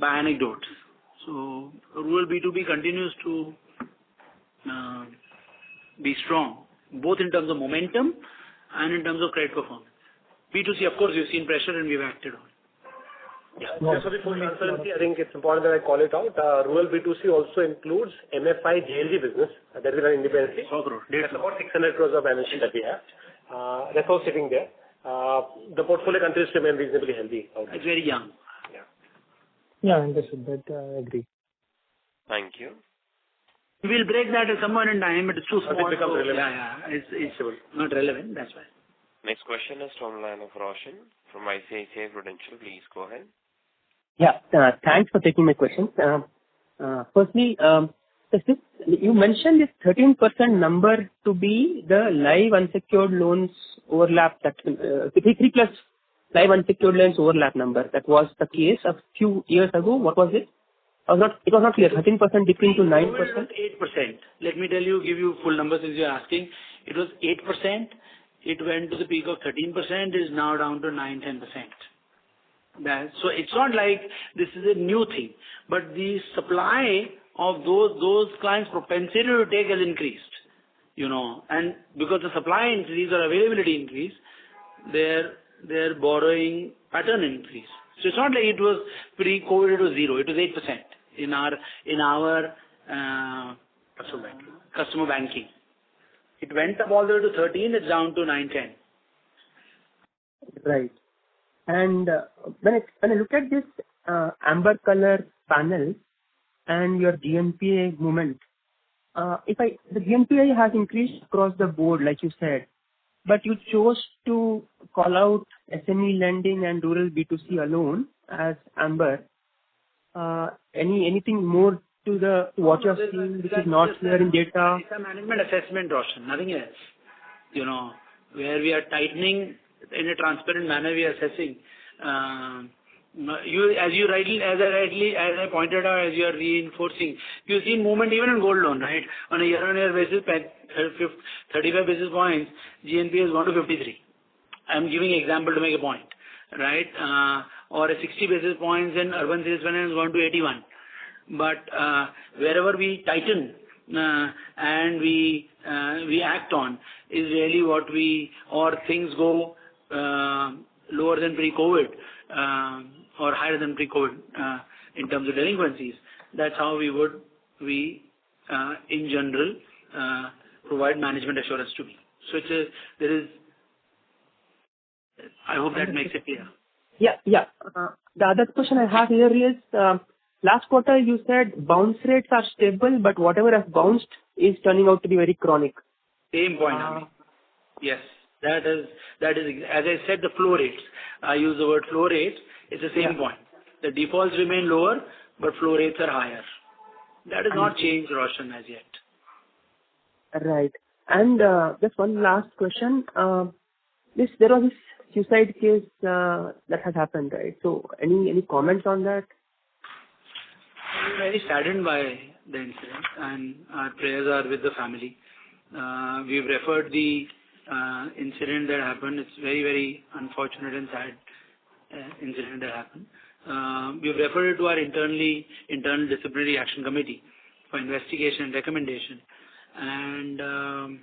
anecdotes. So rural B2B continues to be strong, both in terms of momentum and in terms of credit performance. B2C, of course, we've seen pressure and we've acted on. Yeah. Just for the full transparency, I think it's important that I call it out. Rural B2C also includes MFI JLG business that is run independently. That's about 600 crores of balance sheet that we have. That's all sitting there. The portfolio continues to remain reasonably healthy. It's very young. Yeah, understood. That I agree. Thank you. We'll break that at some point in time, but it's too small. It becomes relevant. It's not relevant. That's why. Next question is from the line of Roshan from ICICI Prudential. Please go ahead. Yeah, thanks for taking my questions. Firstly, you mentioned this 13% number to be the live unsecured loans overlap, that 3 plus live unsecured loans overlap number. That was the case a few years ago. What was it? It was not clear. 13% decreased to 9%. 8%. Let me give you full numbers since you're asking. It was 8%. It went to the peak of 13%. Is now down to 9-10%. So it's not like this is a new thing, but the supply of those clients' propensity to take has increased. And because the supply increase or availability increase, their borrowing pattern increase. So it's not like it was pre-COVID, it was 0. It was 8% in our customer banking. It went up all the way to 13. It's down to 9-10. Right. And when I look at this amber color panel and your GNPA movement, the GNPA has increased across the board, like you said, but you chose to call out SME lending and rural B2C alone as amber. Anything more to what you're seeing which is not clear in data? It's a management assessment, Roshan, nothing else. Where we are tightening in a transparent manner, we are assessing. As I pointed out, as you are reinforcing, you see movement even in gold loan, right? On a year-on-year basis, 35 basis points, GNPA has gone to 53. I'm giving an example to make a point, right? or a 60 basis points in urban sales finance gone to 81. But wherever we tighten and we act on is really what or things go lower than pre-COVID or higher than pre-COVID in terms of delinquencies. That's how we in general provide management assurance to me. So I hope that makes it clear. Yeah. The other question I have here is, last quarter you said bounce rates are stable, but whatever has bounced is turning out to be very chronic. Same point, Ami. Yes, that is, as I said, the flow rates. I use the word flow rates. It's the same point. The defaults remain lower, but flow rates are higher. That has not changed, Roshan, as yet. Right. And just one last question. There was this suicide case that has happened, right? So any comments on that? I'm very saddened by the incident, and our prayers are with the family. We've referred the incident that happened. It's very, very unfortunate and sad incident that happened. We've referred it to our internal disciplinary action committee for investigation and recommendation, and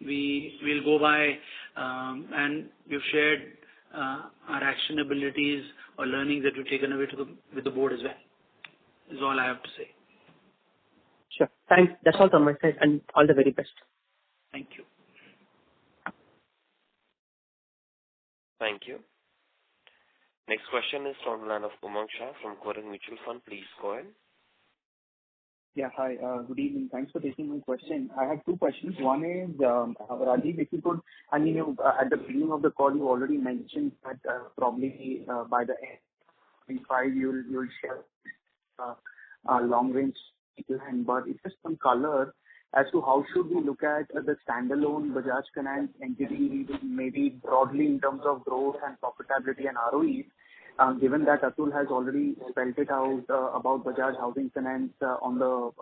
we will go by and we've shared our actionabilities or learnings that we've taken away with the board as well. Is all I have to say. Sure. Thanks. That's all from my side, and all the very best. Thank you. Thank you. Next question is from the line of Umang Shah from Kotak Mutual Fund. Please go ahead. Yeah, hi. Good evening. Thanks for taking my question. I have two questions. One is, Rajiv, if you could, at the beginning of the call, you already mentioned that probably by the end of 2025, you'll share long-range plan, but it's just some color as to how should we look at the standalone Bajaj Finance entity, maybe broadly in terms of growth and profitability and ROEs, given that Atul has already spelled it out about Bajaj Housing Finance on the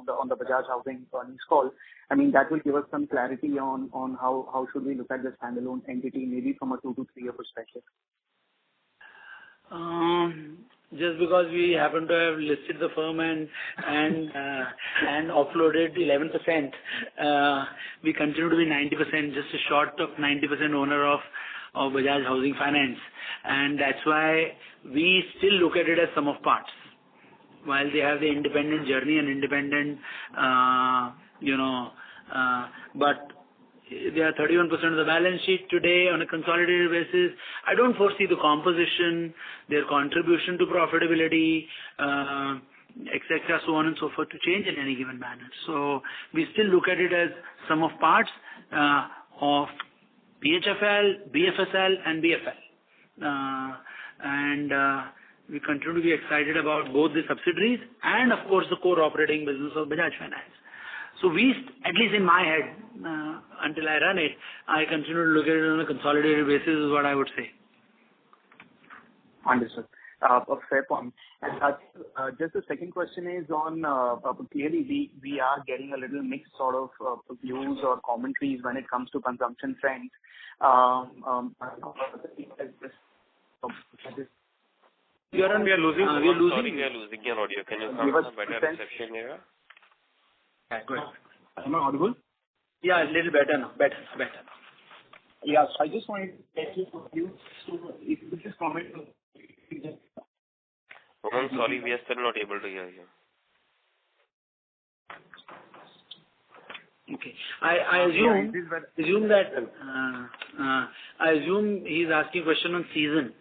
Bajaj Housing earnings call. I mean, that will give us some clarity on how should we look at the standalone entity, maybe from a 2 to 3 year perspective. Just because we happen to have listed the firm and offloaded 11%, we continue to be 90%, just a short of 90% owner of Bajaj Housing Finance, and that's why we still look at it as sum of parts. While they have the independent journey and independent, but they are 31% of the balance sheet today on a consolidated basis. I don't foresee the composition, their contribution to profitability, etc., so on and so forth, to change in any given manner. So we still look at it as sum of parts of BHFL, BFSL, and BFL. And we continue to be excited about both the subsidiaries and, of course, the core operating business of Bajaj Finance. So we, at least in my head, until I run it, I continue to look at it on a consolidated basis is what I would say. Understood. A fair point. And just the second question is on, clearly we are getting a little mixed sort of views or commentaries when it comes to consumption trends. We are losing your audio. Can you come to a better reception area? Good. Am I audible? Yeah, a little better now. Better. Yes, I just wanted to get you if you could just comment. I'm sorry, we are still not able to hear you. Okay. I assume he's asking a question on season.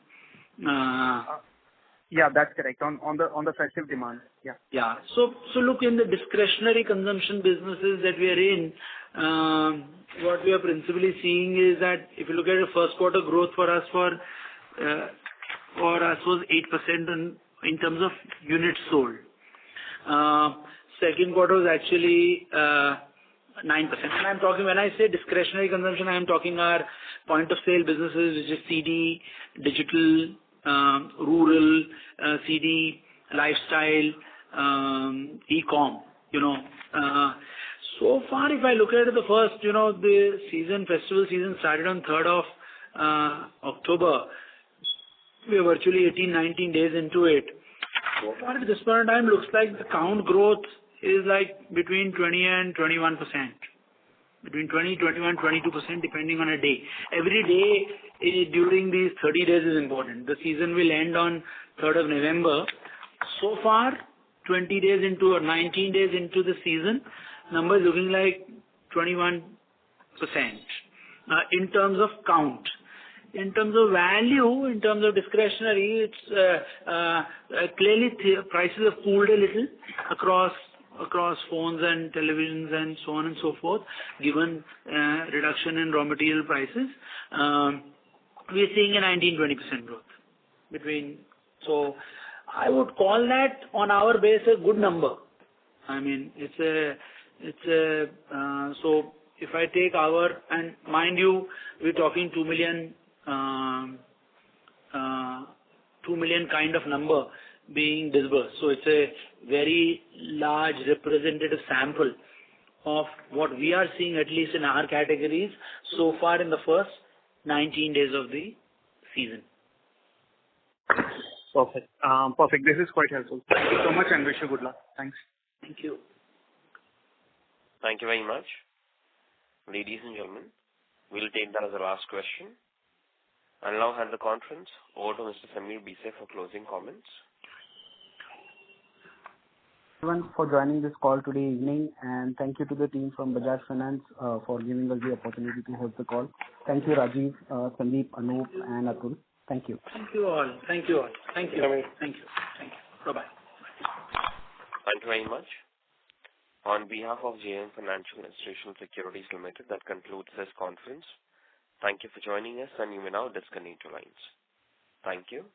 Yeah, that's correct. On the festive demand. Yeah. Yeah. So look, in the discretionary consumption businesses that we are in, what we are principally seeing is that if you look at the first quarter growth for us was 8% in terms of units sold. Second quarter was actually 9%. And I'm talking, when I say discretionary consumption, I'm talking our point of sale businesses, which is CD, digital, rural, CD, lifestyle, e-com, So far, if I look at the first, the festival season started on 3rd of October. We are virtually 18, 19 days into it. So far at this point in time, looks like the count growth is like between 20 and 21%. Between 20, 21, 22% depending on a day. Every day during these 30 days is important. The season will end on 3rd of November. So far, 20 days into or 19 days into the season, number is looking like 21% in terms of count. In terms of value, in terms of discretionary, it's clearly prices have cooled a little across phones and televisions and so on and so forth, given reduction in raw material prices. We are seeing a 19-20% growth between. So I would call that on our base a good number. I mean, so if I take and mind you, we're talking 2 million kind of number being disbursed. So it's a very large representative sample of what we are seeing, at least in our categories, so far in the first 19 days of the season. Perfect. Perfect. This is quite helpful. Thank you so much and wish you good luck. Thanks. Thank you. Thank you very much. Ladies and gentlemen, we'll take that as the last question. I'll now hand the conference over to Mr. Samir Bise for closing comments. Everyone for joining this call today evening, and thank you to the team from Bajaj Finance for giving us the opportunity to host the call. Thank you, Rajiv, Sandeep, Anup, and Atul. Thank you. Thank you all. Thank you all. Thank you. Thank you. Thank you. Bye-bye. Thank you very much. On behalf of JM Financial Institutional Securities Limited, that concludes this conference. Thank you for joining us, and you may now disconnect your lines. Thank you.